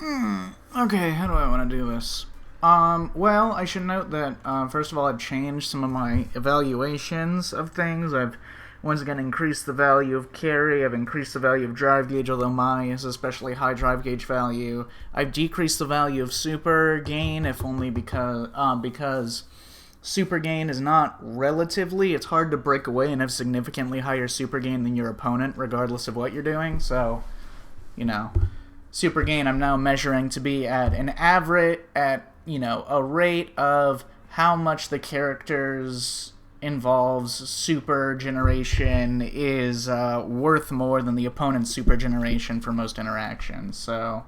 Okay, how do I want to do this? Well, I should note that, first of all, I've changed some of my evaluations of things. I've, once again, increased the value of carry. I've increased the value of drive gauge, although my is especially high drive gauge value. I've decreased the value of super gain, if only because super gain is not relatively, it's hard to break away and have significantly higher super gain than your opponent, regardless of what you're doing, so, you know. Super gain I'm now measuring to be at an average, at, a rate of how much the characters involves super generation is worth more than the opponent's super generation for most interactions. So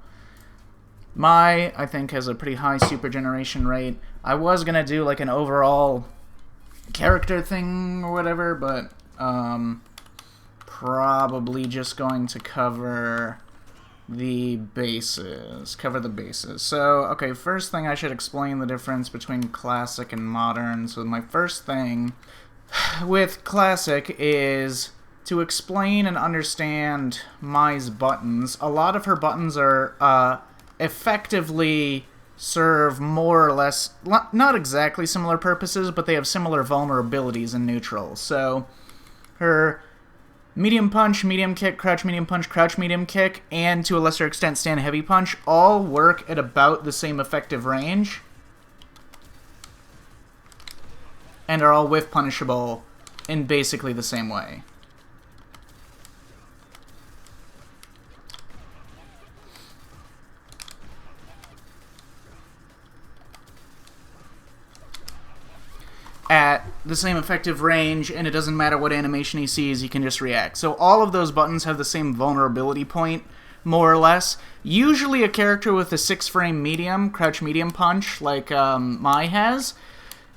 I think, has a pretty high super generation rate. I was going to do like an overall character thing or whatever, but probably just going to cover the bases. So, okay, first thing I should explain the difference between classic and modern. So my first thing with classic is to explain and understand Mai's buttons. A lot of her buttons are effectively serve more or less, not exactly similar purposes, but they have similar vulnerabilities in neutral. So her medium punch, medium kick, crouch medium kick, and to a lesser extent stand heavy punch all work at about the same effective range and are all whiff punishable in basically the same way. At the same effective range, and it doesn't matter what animation he sees, he can just react. So all of those buttons have the same vulnerability point, more or less. Usually a character with a 6-frame medium, crouch medium punch, like Mai has,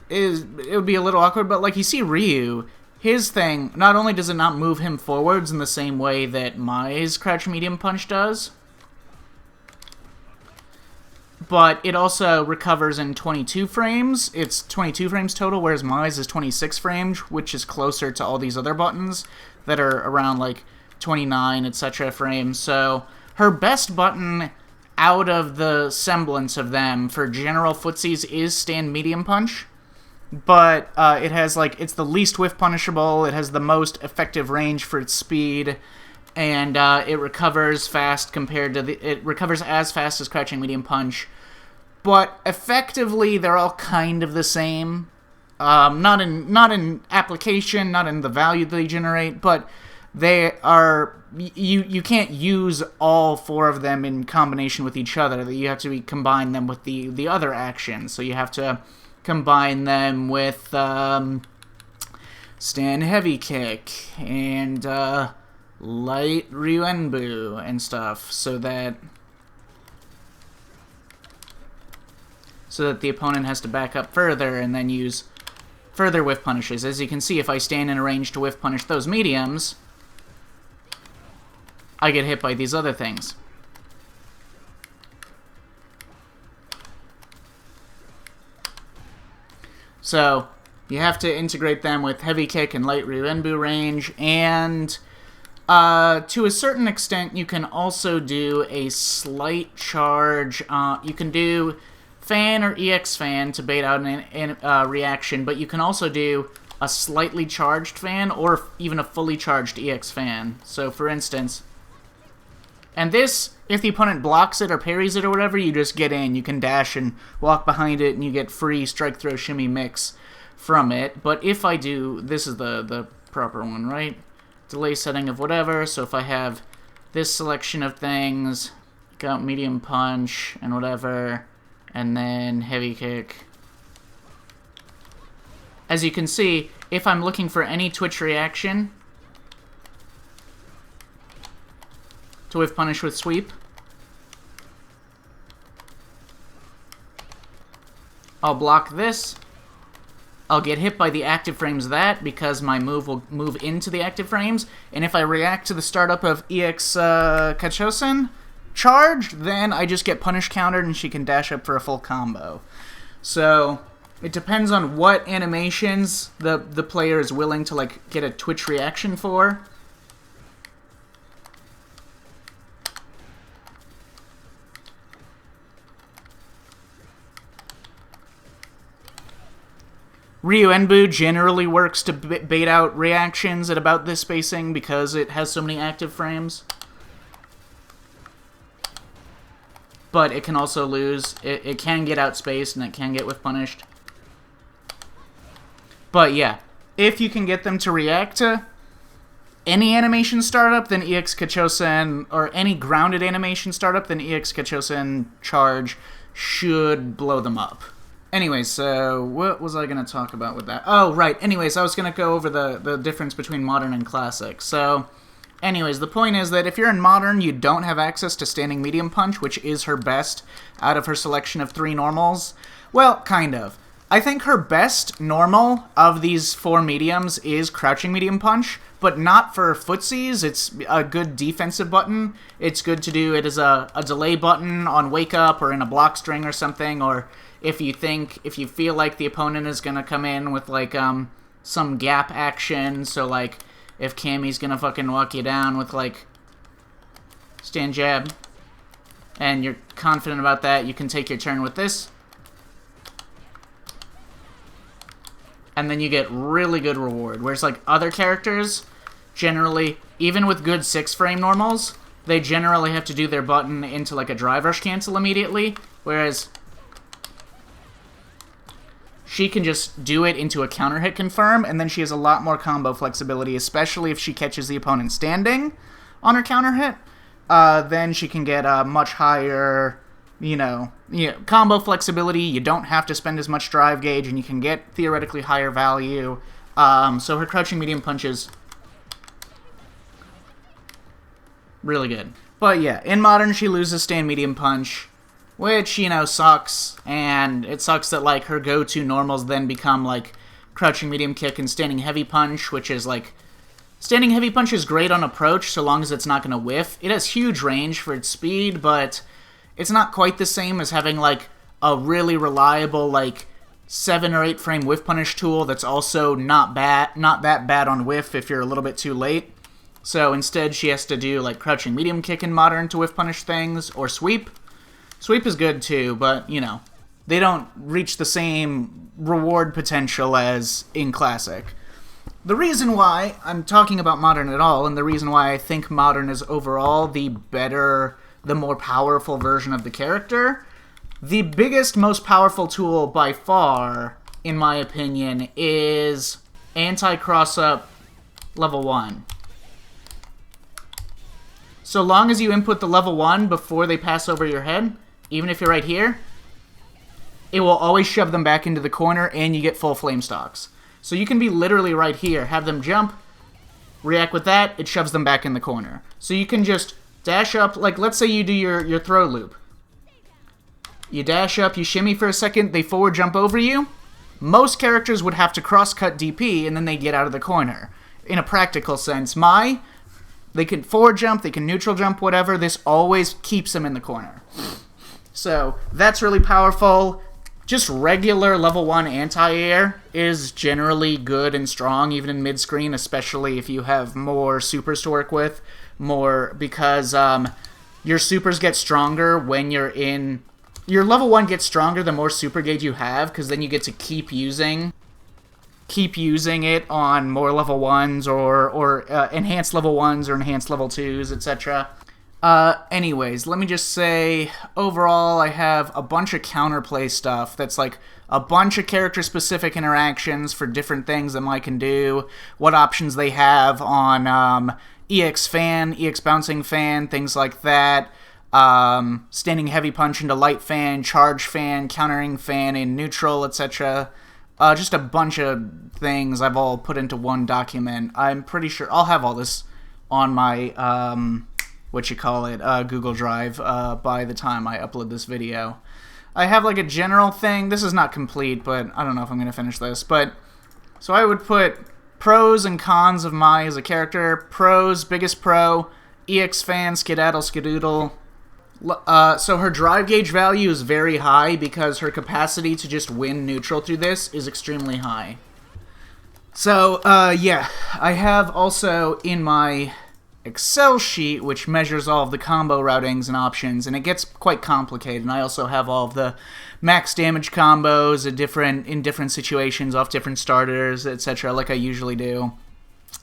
it would be a little awkward, but like you see Ryu, his thing, not only does it not move him forwards in the same way that Mai's crouch medium punch does, but it also recovers in 22 frames. It's 22 frames total, whereas Mai's is 26 frames, which is closer to all these other buttons that are around like 29, etc. frames. So her best button out of the semblance of them for general footsies is stand medium punch, but it has like, it's the least whiff punishable, it has the most effective range for its speed, and it recovers fast compared to it recovers as fast as crouching medium punch. But effectively, they're all kind of the same. Not in application, not in the value they generate, but they are. You can't use all 4 of them in combination with each other. You have to combine them with the other actions. So you have to combine them with stand heavy kick and light Ryuenbu and stuff, so that the opponent has to back up further and then use further whiff punishes. As you can see, if I stand in a range to whiff punish those mediums, I get hit by these other things. So you have to integrate them with heavy kick and light Ryuenbu range, and to a certain extent, you can also do a slight charge. You can do fan or EX fan to bait out an reaction, but you can also do a slightly charged fan or even a fully charged EX fan. So, for instance, and this, if the opponent blocks it or parries it or whatever, you just get in. You can dash and walk behind it, and you get free strike, throw, shimmy, mix from it. But if I do, this is the proper one, right? Delay setting of whatever. So if I have this selection of things, got medium punch and whatever, and then heavy kick. As you can see, if I'm looking for any twitch reaction to whiff punish with sweep, I'll block this. I'll get hit by the active frames of that because my move will move into the active frames, and if I react to the startup of EX Kachosen charged, then I just get punish countered and she can dash up for a full combo. So it depends on what animations the player is willing to like get a twitch reaction for. Ryu generally works to bait out reactions at about this spacing because it has so many active frames. But it can also lose. It can get outspaced and it can get whiff punished. But yeah, if you can get them to react to any animation startup, then EX Kachosen, or any grounded animation startup, then EX Kachosen charge should blow them up. Anyways, so what was I going to talk about with that? Oh, right. Anyways, I was going to go over the difference between modern and classic. So, anyways, the point is that if you're in modern, you don't have access to standing medium punch, which is her best out of her selection of 3 normals. Well, kind of. I think her best normal of these 4 mediums is crouching medium punch, but not for footsies. It's a good defensive button. It's good to do it as a delay button on wake up or in a block string or something, or if you feel like the opponent is going to come in with, like, some gap action, so, like, if Cammy's going to fucking walk you down with, like, stand jab, and you're confident about that, you can take your turn with this, and then you get really good reward. Whereas, like, other characters, generally, even with good 6-frame normals, they generally have to do their button into, like, a drive rush cancel immediately, whereas she can just do it into a counter hit confirm, and then she has a lot more combo flexibility, especially if she catches the opponent standing on her counter hit. Then she can get a much higher, combo flexibility. You don't have to spend as much drive gauge, and you can get theoretically higher value. So her crouching medium punch is really good. But yeah, in modern, she loses stand medium punch, which, sucks, and it sucks that, like, her go-to normals then become, like, crouching medium kick and standing heavy punch, which is, like, standing heavy punch is great on approach so long as it's not going to whiff. It has huge range for its speed, but it's not quite the same as having, like, a really reliable, like, 7 or 8 frame whiff punish tool that's also not that bad on whiff if you're a little bit too late. So instead she has to do, like, crouching medium kick in modern to whiff punish things, or sweep. Sweep is good too, but, they don't reach the same reward potential as in Classic. The reason why I'm talking about Modern at all, and the reason why I think Modern is overall the better, the more powerful version of the character, the biggest, most powerful tool by far, in my opinion, is anti-cross-up level 1. So long as you input the level 1 before they pass over your head, even if you're right here, it will always shove them back into the corner, and you get full flame stocks. So you can be literally right here, have them jump, react with that, it shoves them back in the corner. So you can just dash up, like, let's say you do your throw loop. You dash up, you shimmy for a second, they forward jump over you. Most characters would have to cross-cut DP, and then they get out of the corner. In a practical sense, they can forward jump, they can neutral jump, whatever, this always keeps them in the corner. So, that's really powerful. Just regular level 1 anti-air is generally good and strong, even in mid-screen, especially if you have more supers to work with. Because your supers get stronger when you're in... Your level 1 gets stronger the more super gauge you have, because then you get to keep using it on more level 1s or enhanced level 1s or enhanced level 2s, etc. Anyways, let me just say, overall, I have a bunch of counterplay stuff that's like a bunch of character-specific interactions for different things that Mike can do, what options they have on EX fan, EX bouncing fan, things like that, standing heavy punch into light fan, charge fan, countering fan in neutral, etc. Just a bunch of things I've all put into one document. I'm pretty sure I'll have all this on my... Google Drive by the time I upload this video. I have like a general thing. This is not complete, but I don't know if I'm going to finish this. So I would put pros and cons of Mai as a character. Pros, biggest pro, EX fan, skedaddle, skedoodle. So her drive gauge value is very high because her capacity to just win neutral through this is extremely high. So, yeah, I have also in my Excel sheet which measures all of the combo routings and options, and it gets quite complicated. And I also have all of the max damage combos in different situations off different starters, etc., like I usually do.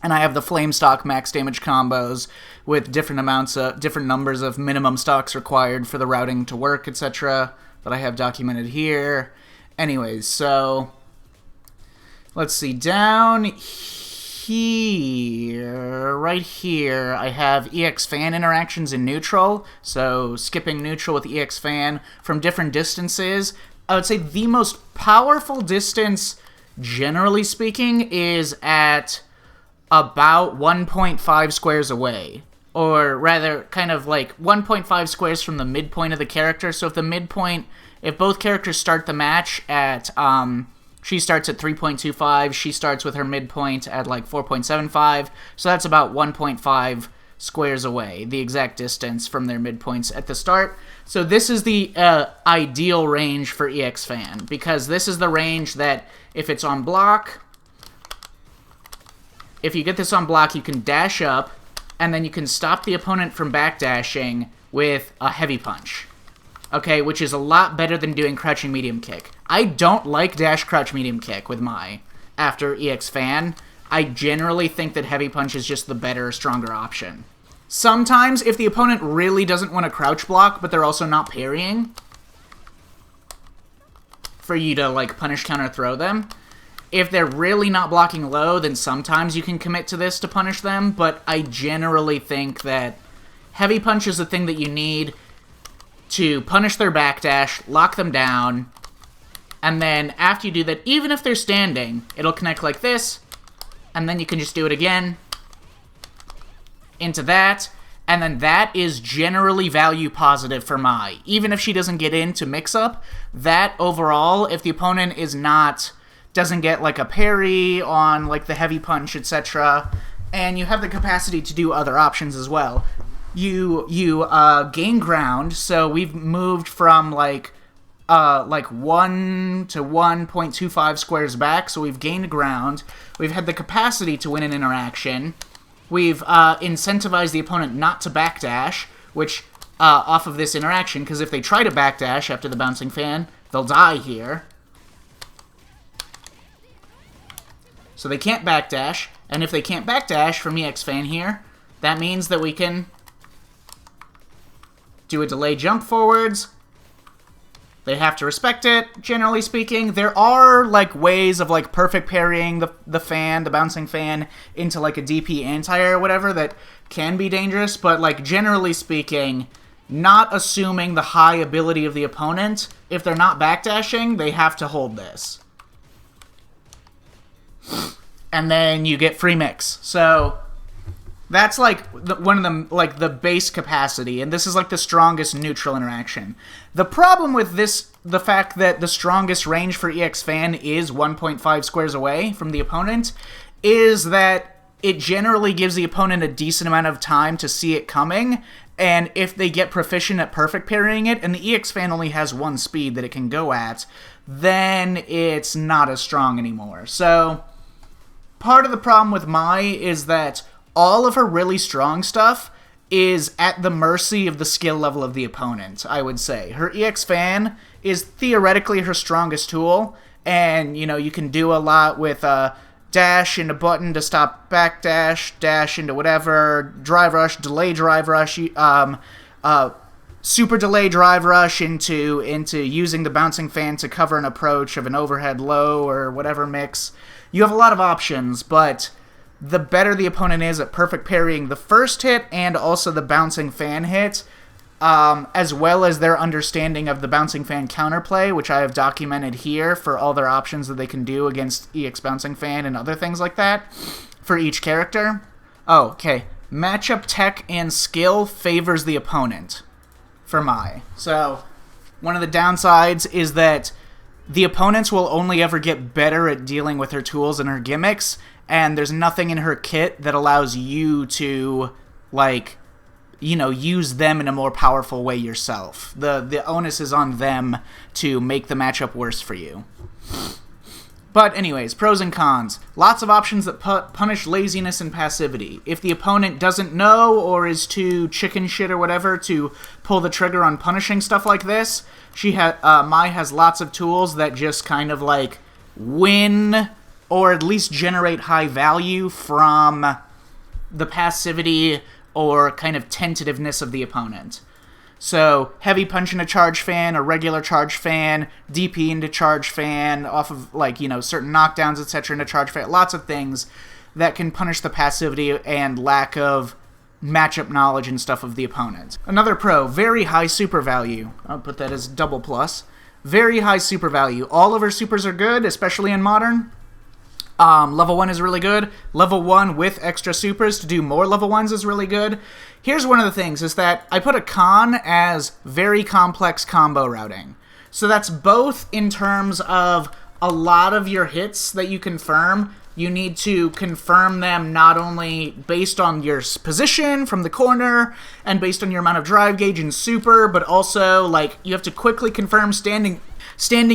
And I have the flame stock max damage combos with different numbers of minimum stocks required for the routing to work, etc., that I have documented here. Anyways, so let's see, down here, right here, I have EX fan interactions in neutral, so skipping neutral with EX fan from different distances. I would say the most powerful distance, generally speaking, is at about 1.5 squares away, or rather, kind of like 1.5 squares from the midpoint of the character. So if both characters start the match at, she starts at 3.25, she starts with her midpoint at like 4.75, so that's about 1.5 squares away, the exact distance from their midpoints at the start. So this is the ideal range for EX fan, because this is the range that if it's on block, if you get this on block, you can dash up, and then you can stop the opponent from backdashing with a heavy punch. Okay, which is a lot better than doing crouching medium kick. I don't like dash crouch medium kick with after EX fan. I generally think that heavy punch is just the better, stronger option. Sometimes, if the opponent really doesn't want to crouch block, but they're also not parrying, for you to, like, punish counter throw them, if they're really not blocking low, then sometimes you can commit to this to punish them, but I generally think that heavy punch is the thing that you need to punish their backdash, lock them down, and then after you do that, even if they're standing, it'll connect like this, and then you can just do it again into that, and then that is generally value positive for Mai. Even if she doesn't get into mix-up, that overall, if the opponent doesn't get like a parry on like the heavy punch, etc., and you have the capacity to do other options as well, you gain ground. So we've moved from like 1 to 1.25 squares back, so we've gained ground. We've had the capacity to win an interaction. We've incentivized the opponent not to backdash, which off of this interaction, because if they try to backdash after the bouncing fan, they'll die here. So they can't backdash, and if they can't backdash from EX fan here, that means that we can do a delay jump forwards. They have to respect it, generally speaking. There are, like, ways of, like, perfect parrying the bouncing fan, into, like, a DP anti-air or whatever that can be dangerous, but, like, generally speaking, not assuming the high ability of the opponent, if they're not backdashing, they have to hold this. And then you get free mix. So that's like one of them, like the base capacity, and this is like the strongest neutral interaction. The problem with this, the fact that the strongest range for EX fan is 1.5 squares away from the opponent, is that it generally gives the opponent a decent amount of time to see it coming, and if they get proficient at perfect parrying it, and the EX fan only has one speed that it can go at, then it's not as strong anymore. So part of the problem with Mai is that all of her really strong stuff is at the mercy of the skill level of the opponent, I would say. Her EX fan is theoretically her strongest tool, and, you know, you can do a lot with dash into button to stop backdash, dash into whatever, drive rush, delay drive rush, super delay drive rush into using the bouncing fan to cover an approach of an overhead low or whatever mix. You have a lot of options, but the better the opponent is at perfect parrying the first hit and also the bouncing fan hit, as well as their understanding of the bouncing fan counterplay, which I have documented here for all their options that they can do against EX bouncing fan and other things like that for each character. Oh, okay. Matchup tech and skill favors the opponent for Mai. So one of the downsides is that the opponents will only ever get better at dealing with her tools and her gimmicks, and there's nothing in her kit that allows you to, like, you know, use them in a more powerful way yourself. The onus is on them to make the matchup worse for you. But anyways, pros and cons. Lots of options that punish laziness and passivity. If the opponent doesn't know or is too chicken shit or whatever to pull the trigger on punishing stuff like this, Mai has lots of tools that just kind of like win or at least generate high value from the passivity or kind of tentativeness of the opponent. So, heavy punch into charge fan, a regular charge fan, DP into charge fan, off of, like, you know, certain knockdowns, etc. into charge fan. Lots of things that can punish the passivity and lack of matchup knowledge and stuff of the opponent. Another pro, very high super value. I'll put that as double plus. Very high super value. All of her supers are good, especially in Modern. Level 1 is really good. Level 1 with extra supers to do more level 1s is really good. Here's one of the things, is that I put a con as very complex combo routing. So that's both in terms of a lot of your hits that you confirm. You need to confirm them not only based on your position from the corner and based on your amount of drive gauge and super, but also, like, you have to quickly confirm standing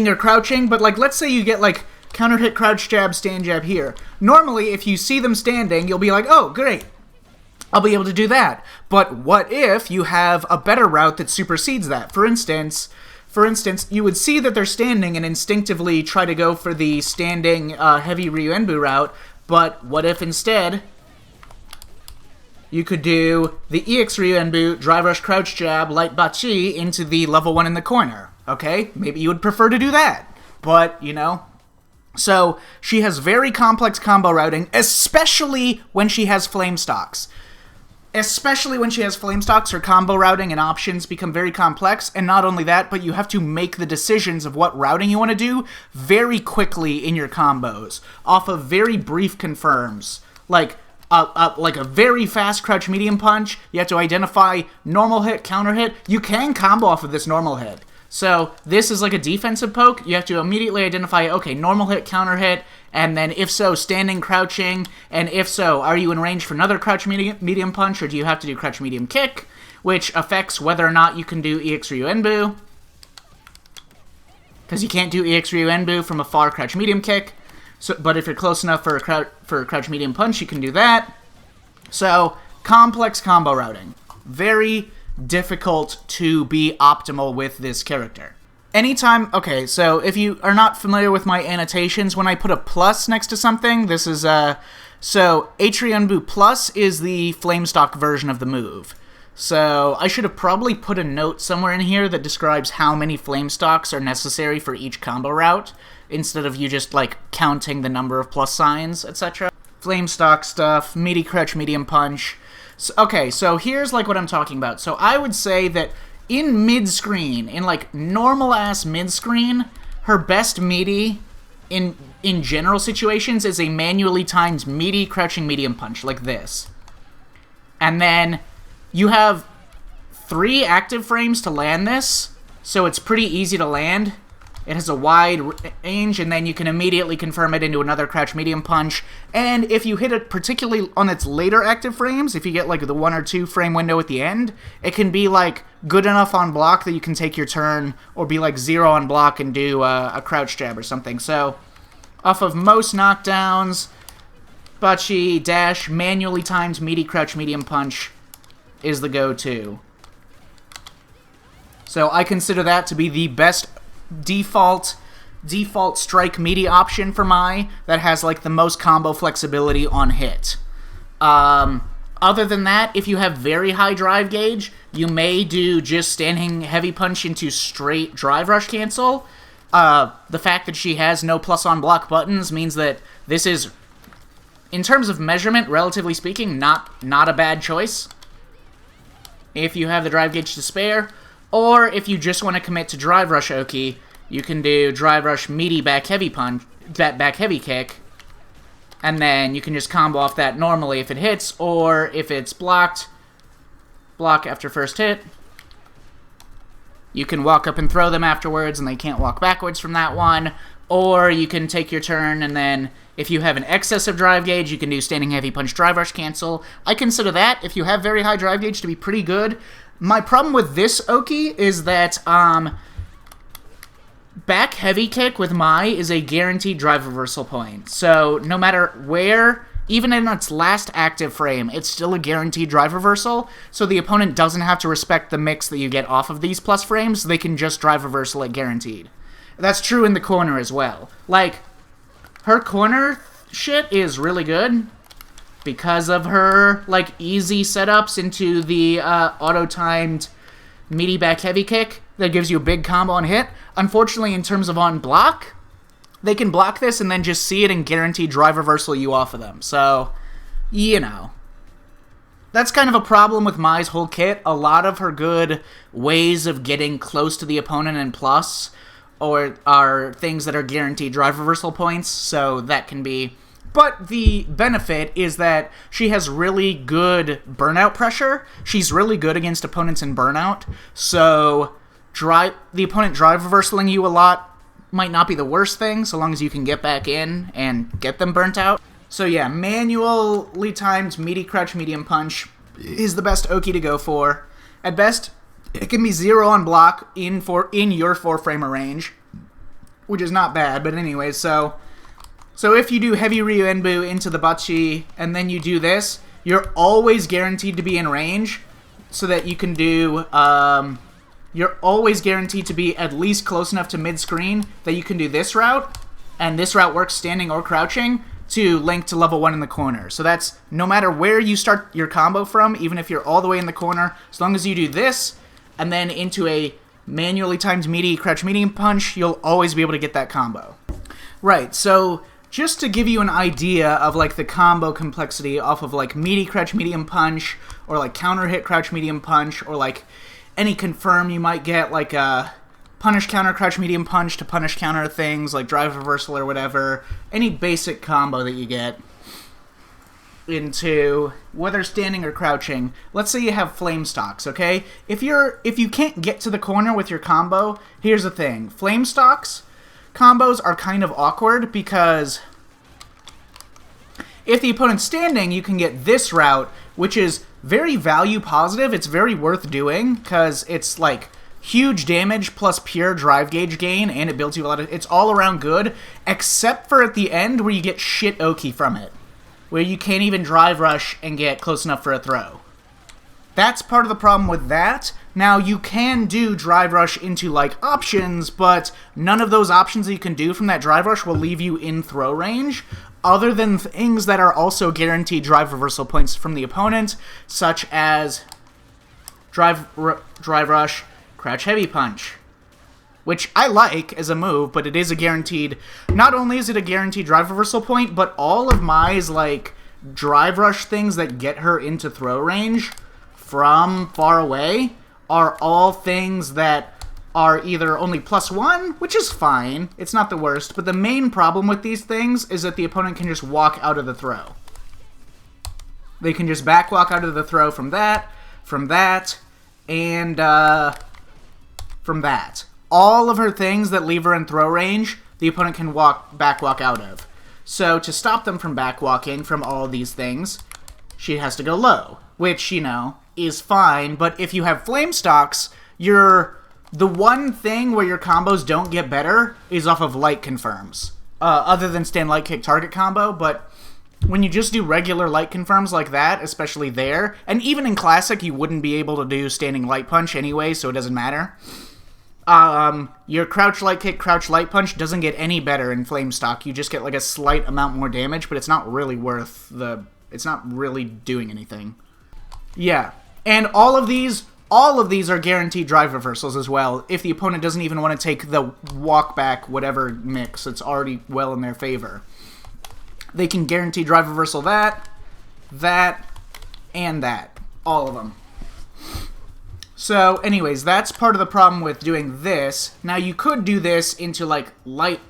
or crouching. But, like, let's say you get, like, counter hit, crouch jab, stand jab here. Normally, if you see them standing, you'll be like, oh, great, I'll be able to do that. But what if you have a better route that supersedes that? For instance, you would see that they're standing and instinctively try to go for the standing heavy Ryuenbu route, but what if instead you could do the EX Ryuenbu, drive rush, crouch jab, light bachi into the level 1 in the corner? Okay, maybe you would prefer to do that, but, you know. So, she has very complex combo routing, especially when she has flame stocks. Especially when she has flame stocks, her combo routing and options become very complex, and not only that, but you have to make the decisions of what routing you want to do very quickly in your combos, off of very brief confirms. Like a very fast crouch medium punch, you have to identify normal hit, counter hit. You can combo off of this normal hit. So this is like a defensive poke. You have to immediately identify, okay, normal hit, counter hit, and then if so, standing, crouching, and if so, are you in range for another crouch medium punch, or do you have to do crouch medium kick, which affects whether or not you can do EX Ryuenbu, because you can't do EX Ryuenbu from a far crouch medium kick, so, but if you're close enough for a crouch medium punch, you can do that. So, complex combo routing. Very difficult to be optimal with this character. Anytime, okay, so if you are not familiar with my annotations, when I put a plus next to something, this is, so Ryuenbu Plus is the Flamestock version of the move. So I should have probably put a note somewhere in here that describes how many Flamestocks are necessary for each combo route, instead of you just, like, counting the number of plus signs, etc. Flamestock stuff, meaty crouch, medium punch. So, okay, so here's, like, what I'm talking about. So I would say that in mid-screen, in, like, normal-ass mid-screen, her best meaty in general situations is a manually timed meaty crouching medium punch, like this. And then you have 3 active frames to land this, so it's pretty easy to land. It has a wide range, and then you can immediately confirm it into another crouch medium punch. And if you hit it particularly on its later active frames, if you get like the 1 or 2 frame window at the end, it can be like good enough on block that you can take your turn, or be like 0 on block and do a crouch jab or something. So, off of most knockdowns, Bachi, dash, manually timed meaty crouch medium punch is the go-to. So I consider that to be the best default strike meaty option for Mai that has like the most combo flexibility on hit. Other than that, if you have very high drive gauge, you may do just standing heavy punch into straight drive rush cancel. The fact that she has no plus on block buttons means that this is, in terms of measurement, relatively speaking, not a bad choice. If you have the drive gauge to spare, or if you just want to commit to drive rush Oki, you can do drive rush meaty back heavy punch, that back heavy kick, and then you can just combo off that normally if it hits, or if it's blocked, block after first hit. You can walk up and throw them afterwards, and they can't walk backwards from that one. Or you can take your turn, and then if you have an excess of drive gauge, you can do standing heavy punch drive rush cancel. I consider that, if you have very high drive gauge, to be pretty good. My problem with this Oki is that back heavy kick with Mai is a guaranteed drive reversal point. So no matter where, even in its last active frame, it's still a guaranteed drive reversal, so the opponent doesn't have to respect the mix that you get off of these plus frames, they can just drive reversal it guaranteed. That's true in the corner as well. Like, her corner shit is really good because of her, like, easy setups into the auto-timed meaty back heavy kick that gives you a big combo and hit. Unfortunately, in terms of on block, they can block this and then just see it and guarantee drive reversal you off of them. So, you know. That's kind of a problem with Mai's whole kit. A lot of her good ways of getting close to the opponent and plus are things that are guaranteed drive reversal points, so that can be... But the benefit is that she has really good burnout pressure. She's really good against opponents in burnout, so the opponent drive reversaling you a lot might not be the worst thing, so long as you can get back in and get them burnt out. So yeah, manually timed meaty crouch medium punch is the best Oki to go for. At best, it can be 0 on block in your 4-framer range, which is not bad, but anyways, so if you do heavy Ryu Enbu into the Bachi, and then you do this, you're always guaranteed to be in range, so that you can do, you're always guaranteed to be at least close enough to mid-screen that you can do this route, and this route works standing or crouching, to link to level 1 in the corner. So that's, no matter where you start your combo from, even if you're all the way in the corner, as long as you do this, and then into a manually timed meaty crouch medium punch, you'll always be able to get that combo. Right, so just to give you an idea of like the combo complexity off of like meaty crouch medium punch, or like counter hit crouch medium punch, or like any confirm you might get, like a punish counter crouch medium punch to punish counter things like drive reversal or whatever, any basic combo that you get into whether standing or crouching. Let's say you have flame stocks, okay? If you can't get to the corner with your combo, here's the thing. Flame stocks combos are kind of awkward because if the opponent's standing, you can get this route, which is very value positive. It's very worth doing because it's like huge damage plus pure drive gauge gain, and it builds you a lot of... It's all around good, except for at the end where you get shit Oki from it, where you can't even drive rush and get close enough for a throw. That's part of the problem with that. Now, you can do drive rush into, like, options, but none of those options that you can do from that drive rush will leave you in throw range, other than things that are also guaranteed drive reversal points from the opponent, such as drive rush, crouch heavy punch, which I like as a move, but it is a guaranteed... Not only is it a guaranteed drive reversal point, but all of Mai's, like, drive rush things that get her into throw range from far away are all things that are either only +1, which is fine, it's not the worst, but the main problem with these things is that the opponent can just walk out of the throw. They can just back walk out of the throw from that, and from that. All of her things that leave her in throw range, the opponent can back walk out of. So to stop them from back walking from all these things, she has to go low, which, you know, is fine, but if you have flame stocks, the one thing where your combos don't get better is off of light confirms, other than stand light kick target combo, but when you just do regular light confirms like that, especially there, and even in Classic you wouldn't be able to do standing light punch anyway, so it doesn't matter. Your crouch light kick, crouch light punch doesn't get any better in flame stock. You just get like a slight amount more damage, but it's not really it's not really doing anything. Yeah, and all of these are guaranteed drive reversals as well, if the opponent doesn't even want to take the walk back whatever mix. It's already well in their favor. They can guarantee drive reversal that, and that. All of them. So, anyways, that's part of the problem with doing this. Now, you could do this into, like, light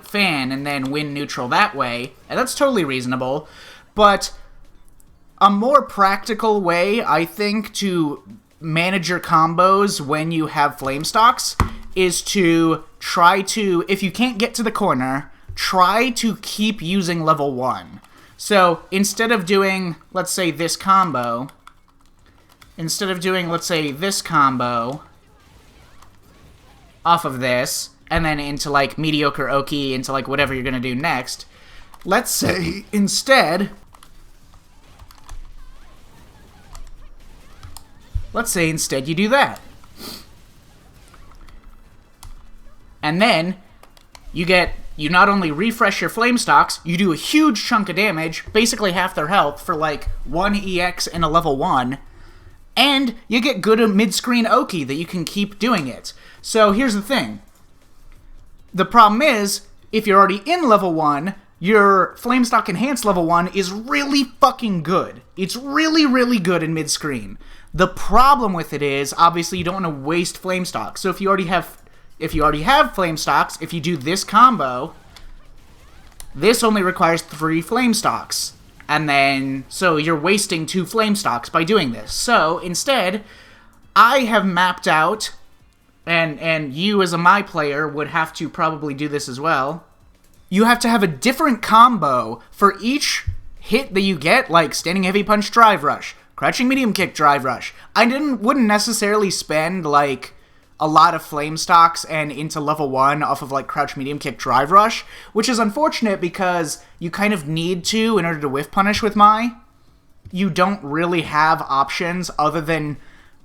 fan and then win neutral that way, and that's totally reasonable, but a more practical way, I think, to manage your combos when you have flame stocks is to try to, if you can't get to the corner, try to keep using level 1. So, instead of doing, let's say, this combo off of this, and then into like mediocre oki, into like whatever you're gonna do next. Let's say instead you do that. And then you not only refresh your flame stocks, you do a huge chunk of damage, basically half their health for like 1 EX in a level 1, and you get good mid-screen oki that you can keep doing it. So here's the thing. The problem is, if you're already in level 1, your Flamestock Enhanced level 1 is really fucking good. It's really, really good in mid-screen. The problem with it is, obviously, you don't want to waste Flamestock. So if you already have Flamestocks, if you do this combo, this only requires 3 Flamestocks. And then, so you're wasting 2 Flamestocks by doing this. So instead, I have mapped out, and you as a my player would have to probably do this as well. You have to have a different combo for each hit that you get, like Standing Heavy Punch Drive Rush, Crouching Medium Kick Drive Rush. I wouldn't necessarily spend, like, a lot of flame stocks and into level 1 off of, like, Crouch Medium Kick Drive Rush, which is unfortunate because you kind of need to in order to whiff punish with my. You don't really have options other than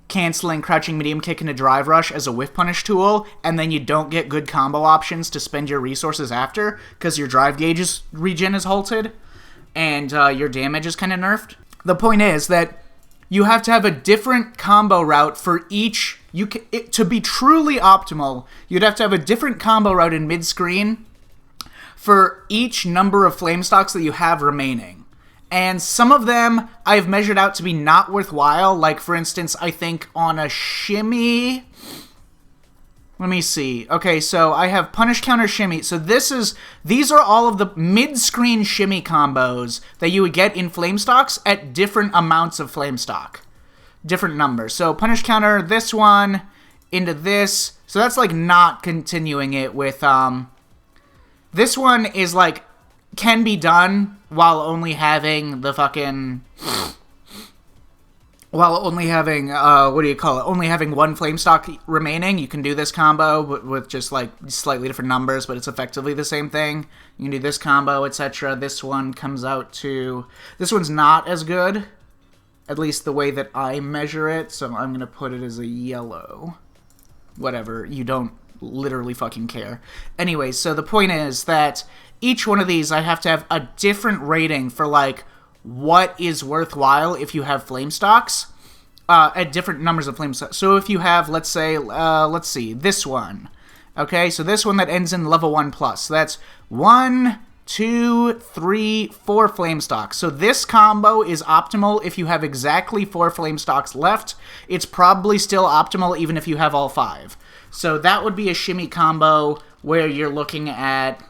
canceling Crouching Medium Kick into Drive Rush as a whiff punish tool, and then you don't get good combo options to spend your resources after, because your drive gauge regen is halted, and your damage is kind of nerfed. The point is that you have to have a different combo route for each. To be truly optimal, you'd have to have a different combo route in mid-screen for each number of flame stocks that you have remaining. And some of them I've measured out to be not worthwhile. Like, for instance, I think on a Shimmy... Let me see. Okay, so I have Punish Counter Shimmy. So these are all of the mid-screen Shimmy combos that you would get in flame stocks at different amounts of flame stock. Different numbers. So Punish Counter this one into this. So that's like not continuing it with... This one is like... can be done while only having the fucking... while only having, what do you call it? Only having 1 flame stock remaining. You can do this combo with just, like, slightly different numbers, but it's effectively the same thing. You can do this combo, etc. This one comes out to... This one's not as good, at least the way that I measure it, so I'm going to put it as a yellow. Whatever, you don't literally fucking care. Anyway, so the point is that each one of these, I have to have a different rating for, like, what is worthwhile if you have flame stocks at different numbers of flame stocks. So if you have, let's say, let's see, this one. Okay, so this one that ends in level 1+. So that's 1, 2, 3, 4 flame stocks. So this combo is optimal if you have exactly 4 flame stocks left. It's probably still optimal even if you have all 5. So that would be a Shimmy combo where you're looking at...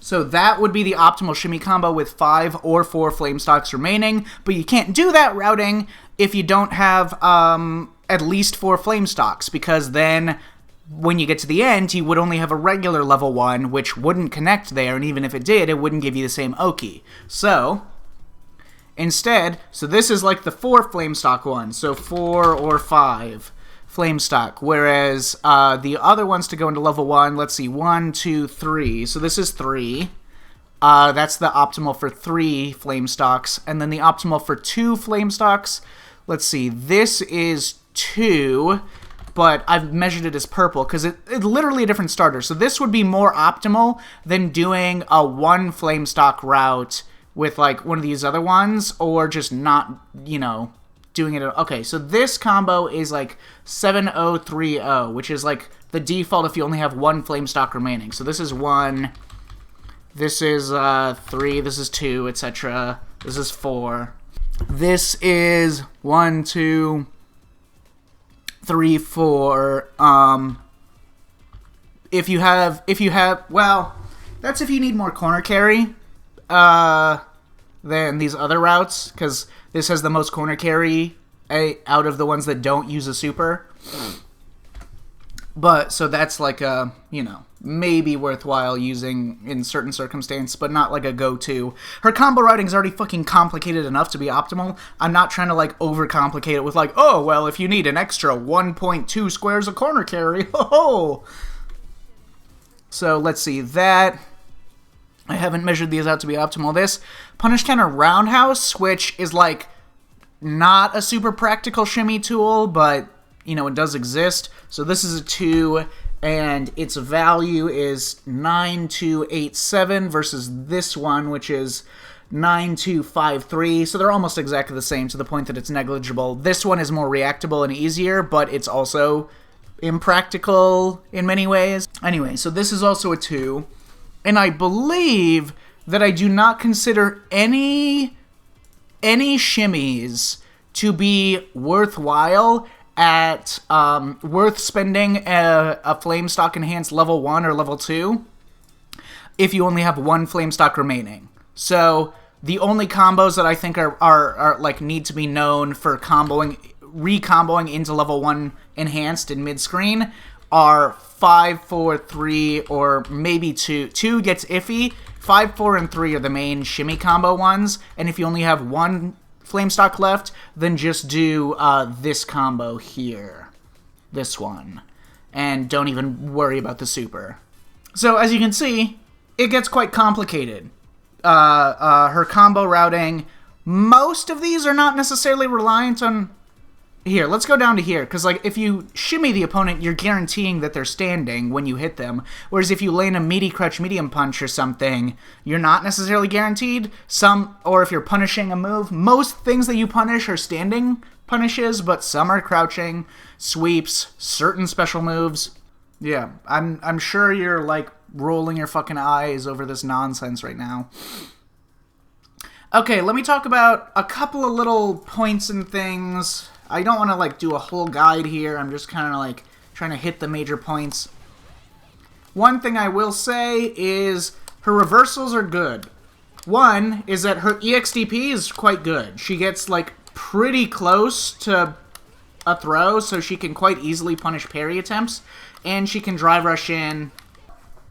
So that would be the optimal Shimmy combo with 5 or 4 flame stocks remaining, but you can't do that routing if you don't have at least 4 flame stocks, because then when you get to the end, you would only have a regular level 1, which wouldn't connect there, and even if it did, it wouldn't give you the same oki. So instead, so this is like the 4 flame stock one, so 4 or 5 flame stock, whereas the other ones to go into level 1, let's see, 1, 2, 3, so this is 3, that's the optimal for 3 flame stocks, and then the optimal for 2 flame stocks, let's see, this is 2, but I've measured it as purple, because it's literally a different starter, so this would be more optimal than doing a 1 flame stock route with, like, one of these other ones, or just not, you know, doing it. Okay, so this combo is like 7030, which is like the default if you only have 1 flame stock remaining. So this is 1, this is 3, this is 2, etc. This is 4. This is 1, 2, 3, 4. If you have, well, that's if you need more corner carry than these other routes, because this has the most corner carry out of the ones that don't use a super. But, so that's like a, you know, maybe worthwhile using in certain circumstance, but not like a go-to. Her combo routing is already fucking complicated enough to be optimal. I'm not trying to like overcomplicate it with like, oh, well, if you need an extra 1.2 squares a corner carry, oh. So let's see, that, I haven't measured these out to be optimal. This, punish counter roundhouse, which is like not a super practical shimmy tool, but, you know, it does exist. So this is a 2, and its value is 9287 versus this one, which is 9253. So they're almost exactly the same to the point that it's negligible. This one is more reactable and easier, but it's also impractical in many ways. Anyway, so this is also a 2, and I believe that I do not consider any shimmies to be worthwhile at worth spending a flame stock enhanced level 1 or level 2 if you only have one flame stock remaining. So the only combos that I think are like need to be known for recomboing into level 1 enhanced in mid-screen are 5, 4, 3, or maybe 2. 2 gets iffy. 5, 4, and 3 are the main shimmy combo ones, and if you only have one flame stock left, then just do this combo here. This one. And don't even worry about the super. So, as you can see, it gets quite complicated. Her combo routing, most of these are not necessarily reliant on... Here, let's go down to here, because like if you shimmy the opponent, you're guaranteeing that they're standing when you hit them, whereas if you land a meaty crouch medium punch or something, you're not necessarily guaranteed. Or if you're punishing a move, most things that you punish are standing punishes, but some are crouching, sweeps, certain special moves. Yeah, I'm sure you're like rolling your fucking eyes over this nonsense right now. Okay, let me talk about a couple of little points and things. I don't want to, like, do a whole guide here. I'm just kind of, like, trying to hit the major points. One thing I will say is her reversals are good. One is that her EXDP is quite good. She gets, like, pretty close to a throw, so she can quite easily punish parry attempts. And she can drive rush in.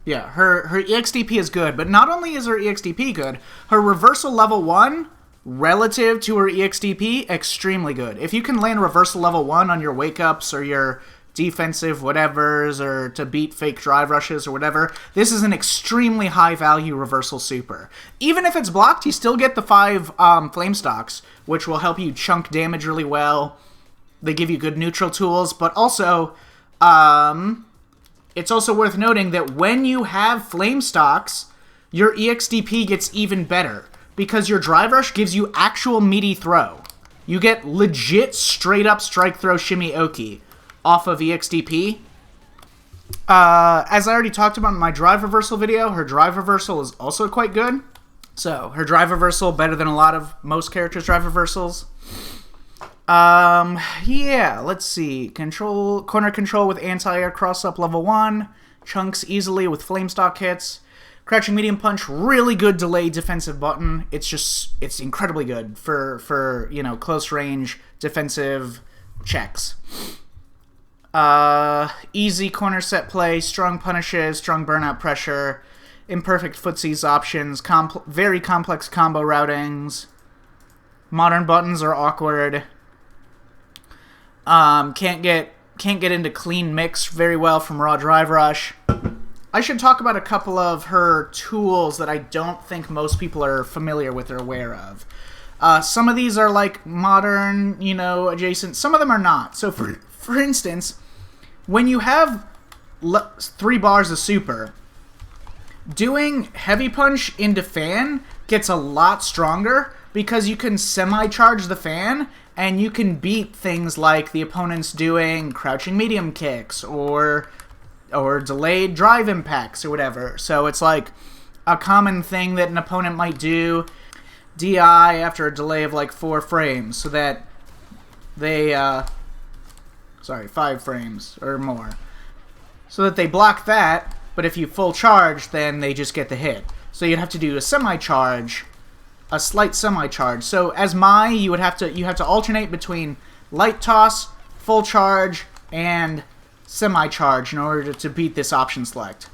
Yeah, her EXDP is good. But not only is her EXDP good, her reversal level 1... relative to her EXDP, extremely good. If you can land reversal level 1 on your wake-ups or your defensive whatevers or to beat fake drive rushes or whatever, this is an extremely high-value reversal super. Even if it's blocked, you still get the 5 flame stocks, which will help you chunk damage really well. They give you good neutral tools, but also, it's also worth noting that when you have flame stocks, your EXDP gets even better. Because your drive rush gives you actual meaty throw. You get legit straight up strike throw shimmy oki off of EXDP. As I already talked about in my drive reversal video, her drive reversal is also quite good. So, her drive reversal better than a lot of most characters' drive reversals. Yeah, let's see. Corner control with anti-air cross-up level 1. Chunks easily with flamestock hits. Crouching medium punch, really good delayed defensive button. It's incredibly good for you know, close range defensive checks. Easy corner set play, strong punishes, strong burnout pressure, imperfect footsies options, very complex combo routings. Modern buttons are awkward. Can't get into clean mix very well from raw drive rush. I should talk about a couple of her tools that I don't think most people are familiar with or aware of. Some of these are like modern, you know, adjacent. Some of them are not. So for instance, when you have 3 bars of super, doing heavy punch into fan gets a lot stronger because you can semi-charge the fan and you can beat things like the opponent's doing crouching medium kicks or delayed drive impacts or whatever. So it's like a common thing that an opponent might do DI after a delay of like 4 frames so that they, 5 frames or more. So that they block that, but if you full charge, then they just get the hit. So you'd have to do a semi-charge, a slight semi-charge. So as you have to alternate between light toss, full charge, and semi-charge in order to beat this option select.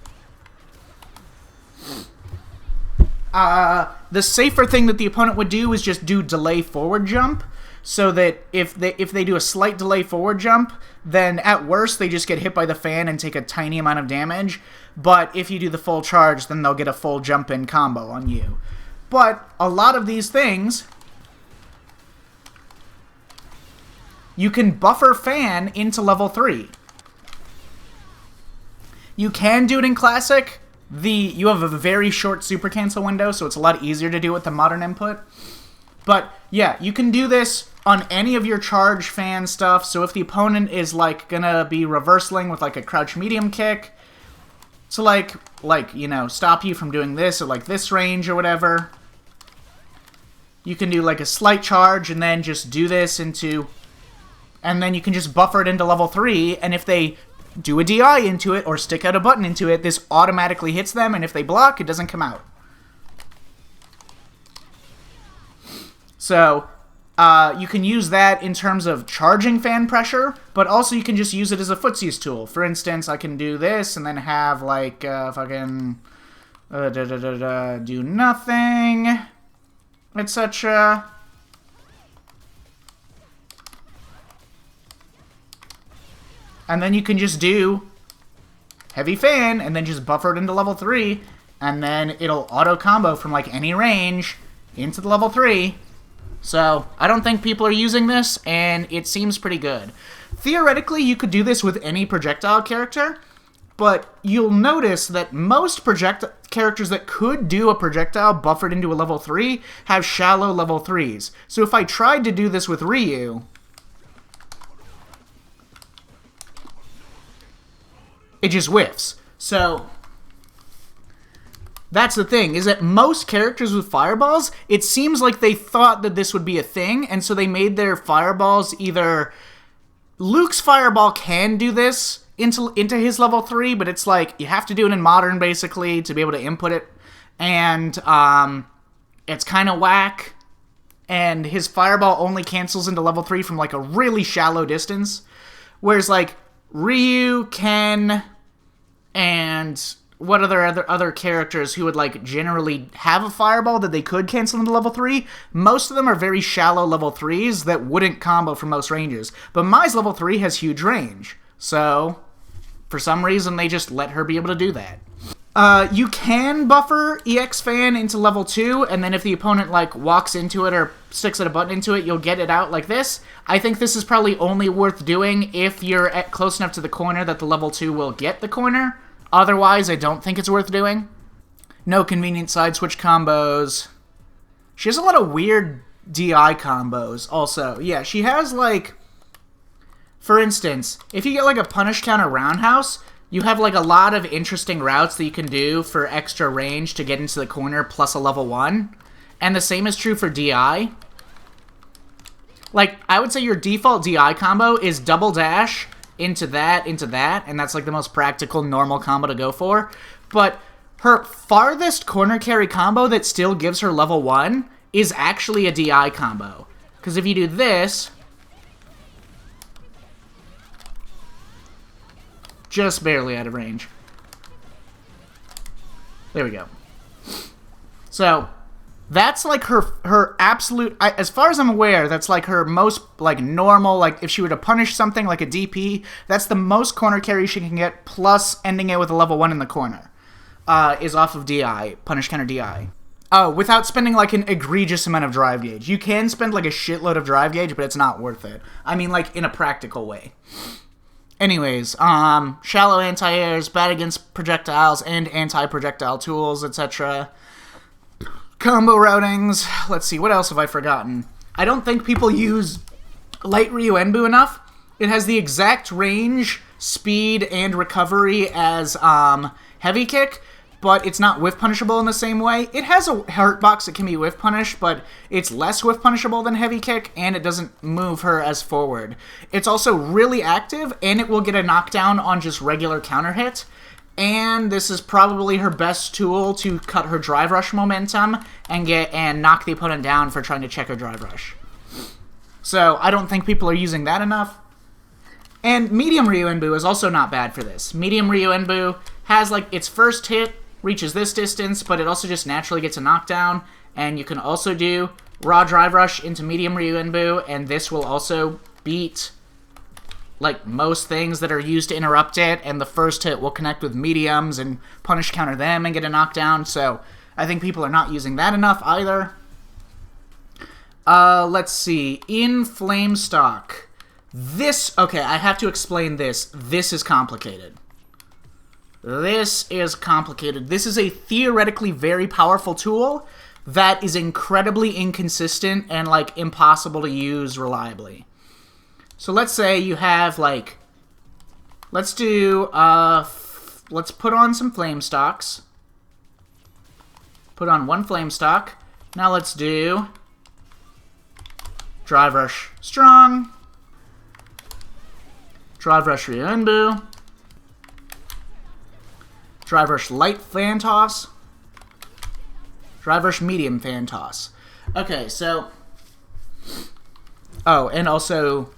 The safer thing that the opponent would do is just do delay forward jump, so that if they do a slight delay forward jump, then at worst they just get hit by the fan and take a tiny amount of damage. But if you do the full charge, then they'll get a full jump in combo on you. But a lot of these things, you can buffer fan into level 3. You can do it in Classic. You have a very short super cancel window, so it's a lot easier to do with the modern input. But yeah, you can do this on any of your charge fan stuff. So if the opponent is like gonna be reverseling with like a crouch medium kick to like you know, stop you from doing this at like this range or whatever, you can do like a slight charge and then just do this into, and then you can just buffer it into level 3, and if they do a DI into it or stick out a button into it, this automatically hits them, and if they block, it doesn't come out. So you can use that in terms of charging fan pressure, but also you can just use it as a footsies tool. For instance, I can do this and then have like fucking do nothing, etc. And then you can just do heavy fan and then just buffer it into level 3, and then it'll auto combo from like any range into the level 3. So I don't think people are using this, and it seems pretty good. Theoretically, you could do this with any projectile character, but you'll notice that most characters that could do a projectile buffered into a level 3 have shallow level 3s. So if I tried to do this with Ryu, it just whiffs. So that's the thing, is that most characters with fireballs, it seems like they thought that this would be a thing, and so they made their fireballs either... Luke's fireball can do this into his level 3, but it's like, you have to do it in Modern, basically, to be able to input it, and it's kind of whack, and his fireball only cancels into level 3 from, like, a really shallow distance, whereas, like, Ryu, Ken, and what other characters who would like generally have a fireball that they could cancel into level 3, most of them are very shallow level 3s that wouldn't combo from most ranges. But Mai's level 3 has huge range, so for some reason they just let her be able to do that. You can buffer EX Fan into level 2, and then if the opponent like walks into it or sticks at a button into it, you'll get it out like this. I think this is probably only worth doing if you're close enough to the corner that the level 2 will get the corner. Otherwise, I don't think it's worth doing. No convenient side switch combos. She has a lot of weird DI combos also. Yeah, she has like, for instance, if you get like a punish counter roundhouse, you have like a lot of interesting routes that you can do for extra range to get into the corner plus a level 1. And the same is true for DI. Like, I would say your default DI combo is double dash into that, and that's like the most practical, normal combo to go for. But her farthest corner carry combo that still gives her level 1 is actually a DI combo. Because if you do this, just barely out of range. There we go. So that's like her absolute, as far as I'm aware, that's like her most like normal, like if she were to punish something like a DP, that's the most corner carry she can get, plus ending it with a level 1 in the corner, is off of DI, punish counter DI. Without spending like an egregious amount of drive gauge. You can spend like a shitload of drive gauge, but it's not worth it. I mean, like in a practical way. Anyways, shallow anti-airs, bad against projectiles and anti-projectile tools, etc. Combo routings. Let's see, what else have I forgotten? I don't think people use Light Ryu Enbu enough. It has the exact range, speed, and recovery as Heavy Kick, but it's not whiff punishable in the same way. It has a hurt box that can be whiff punished, but it's less whiff punishable than Heavy Kick, and it doesn't move her as forward. It's also really active, and it will get a knockdown on just regular counter hit. And this is probably her best tool to cut her drive rush momentum and knock the opponent down for trying to check her drive rush. So I don't think people are using that enough. And medium Ryuenbu is also not bad for this. Medium Ryuenbu has, like, its first hit reaches this distance, but it also just naturally gets a knockdown. And you can also do Raw Drive Rush into medium Ryuenbu, and this will also beat, like, most things that are used to interrupt it, and the first hit will connect with mediums and punish counter them and get a knockdown, so I think people are not using that enough either. Let's see. In Flamestock, this... Okay, I have to explain this. This is complicated. This is complicated. This is a theoretically very powerful tool that is incredibly inconsistent and, like, impossible to use reliably. So let's say you have, like... Let's do... let's put on some Flamestocks. Put on one Flamestock. Now let's do... Drive Rush Strong. Drive Rush Ryuenbu. Drive Rush Light Fan Toss. Drive Rush Medium Fan Toss. Okay, so... Oh, and also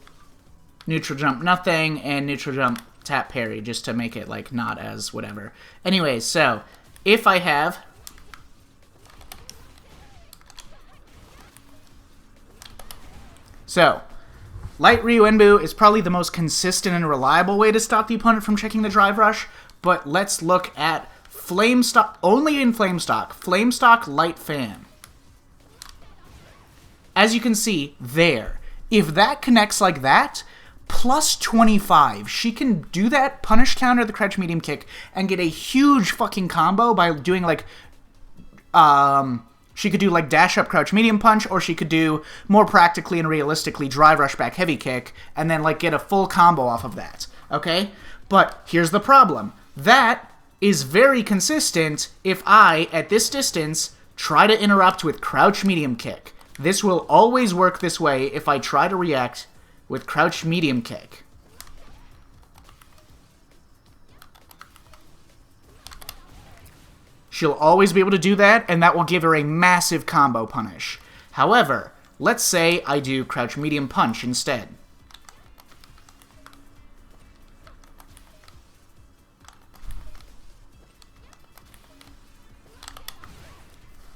Neutral Jump Nothing and Neutral Jump Tap Parry, just to make it, like, not as whatever. Anyways, so, if I have... So, Light Ryuenbu is probably the most consistent and reliable way to stop the opponent from checking the Drive Rush, but let's look at Flamestock, only in Flamestock, Flamestock Light Fan. As you can see, there. If that connects like that, plus 25, she can do that, punish counter the crouch medium kick, and get a huge fucking combo by doing, like, she could do, like, dash up crouch medium punch, or she could do, more practically and realistically, drive rush back heavy kick, and then, like, get a full combo off of that, okay? But here's the problem. That is very consistent if I, at this distance, try to interrupt with crouch medium kick. This will always work this way if I try to react with crouch medium kick. She'll always be able to do that, and that will give her a massive combo punish. However, let's say I do crouch medium punch instead.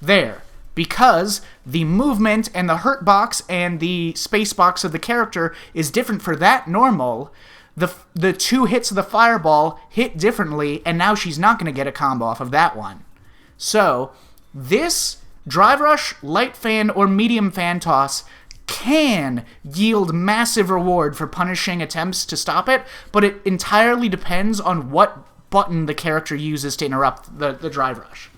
There. Because the movement and the hurt box and the space box of the character is different for that normal, the two hits of the fireball hit differently, and now she's not going to get a combo off of that one. So, this Drive Rush, Light Fan, or Medium Fan Toss can yield massive reward for punishing attempts to stop it, but it entirely depends on what button the character uses to interrupt the Drive Rush.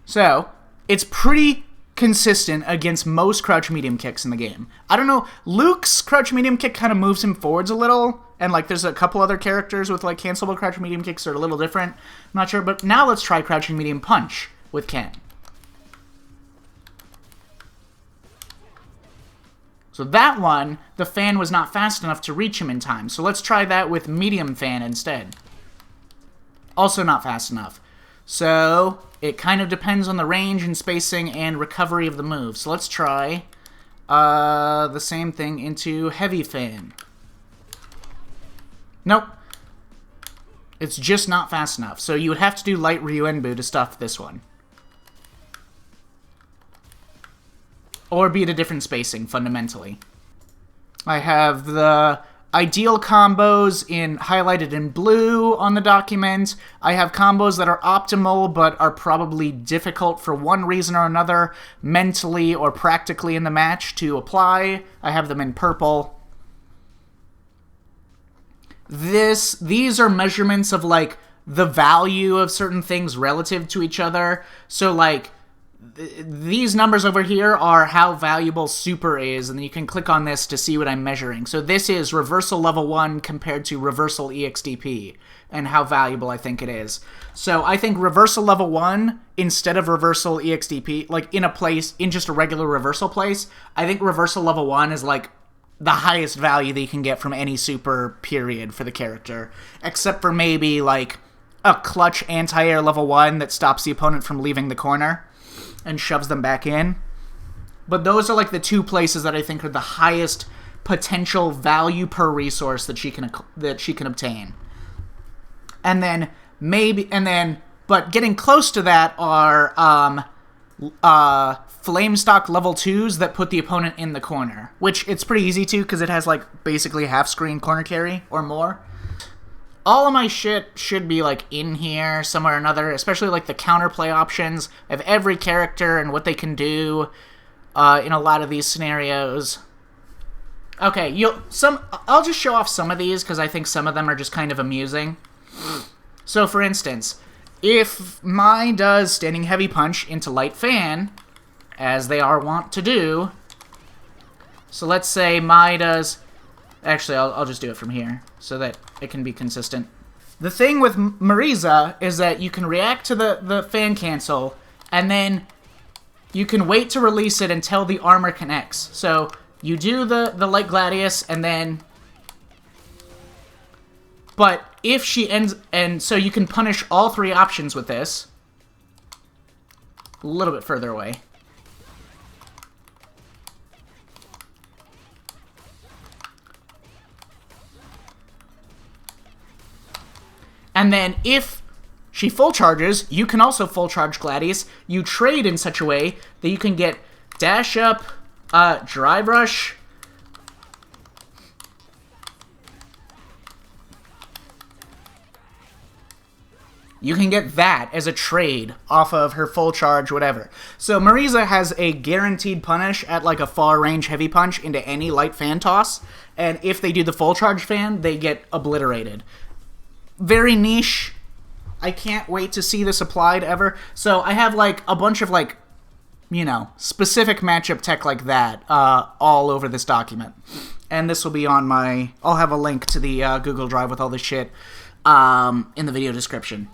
So, it's pretty consistent against most crouch medium kicks in the game. I don't know, Luke's crouch medium kick kind of moves him forwards a little, and, like, there's a couple other characters with, like, cancelable crouch medium kicks that are a little different. I'm not sure, but now let's try crouching medium punch with Ken. So that one, the fan was not fast enough to reach him in time, so let's try that with medium fan instead. Also not fast enough. So, it kind of depends on the range and spacing and recovery of the move. So let's try the same thing into heavy fan. Nope. It's just not fast enough. So you would have to do light Ryuenbu to stuff this one. Or be at a different spacing, fundamentally. I have the ideal combos highlighted in blue on the document. I have combos that are optimal but are probably difficult for one reason or another, mentally or practically in the match to apply. I have them in purple. These are measurements of, like, the value of certain things relative to each other. So, like, these numbers over here are how valuable super is, and then you can click on this to see what I'm measuring. So this is reversal level 1 compared to reversal EXDP, and how valuable I think it is. So I think reversal level 1 instead of reversal EXDP, like in just a regular reversal place, I think reversal level 1 is, like, the highest value that you can get from any super period for the character, except for maybe, like, a clutch anti-air level 1 that stops the opponent from leaving the corner and shoves them back in. But those are like the two places that I think are the highest potential value per resource that she can obtain. And then but getting close to that are Flamestock level 2s that put the opponent in the corner, which it's pretty easy to because it has like basically half screen corner carry or more. All of my shit should be like in here somewhere or another, especially like the counterplay options of every character and what they can do in a lot of these scenarios. Okay, I'll just show off some of these because I think some of them are just kind of amusing. So for instance, if Mai does Standing Heavy Punch into Light Fan, as they are wont to do, so let's say Mai does... Actually, I'll just do it from here, so that it can be consistent. The thing with Marisa is that you can react to the fan cancel, and then you can wait to release it until the armor connects. So you do the Light Gladius, and then... But if she ends... And so you can punish all three options with this. A little bit further away. And then if she full charges, you can also full charge Gladius. You trade in such a way that you can get Dash Up, Dry Brush, you can get that as a trade off of her full charge, whatever. So Marisa has a guaranteed punish at like a far range heavy punch into any light fan toss. And if they do the full charge fan, they get obliterated. Very niche. I can't wait to see this applied ever. So I have like a bunch of like, you know, specific matchup tech like that all over this document. And this will be on my... I'll have a link to the Google Drive with all this shit in the video description.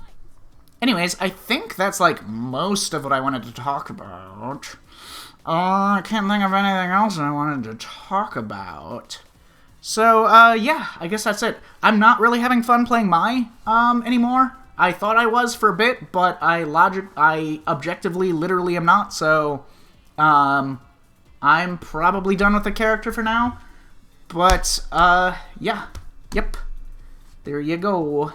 Anyways, I think that's like most of what I wanted to talk about. I can't think of anything else I wanted to talk about. So, yeah, I guess that's it. I'm not really having fun playing Mai anymore. I thought I was for a bit, but I objectively literally am not, so I'm probably done with the character for now. But, yeah. Yep. There you go.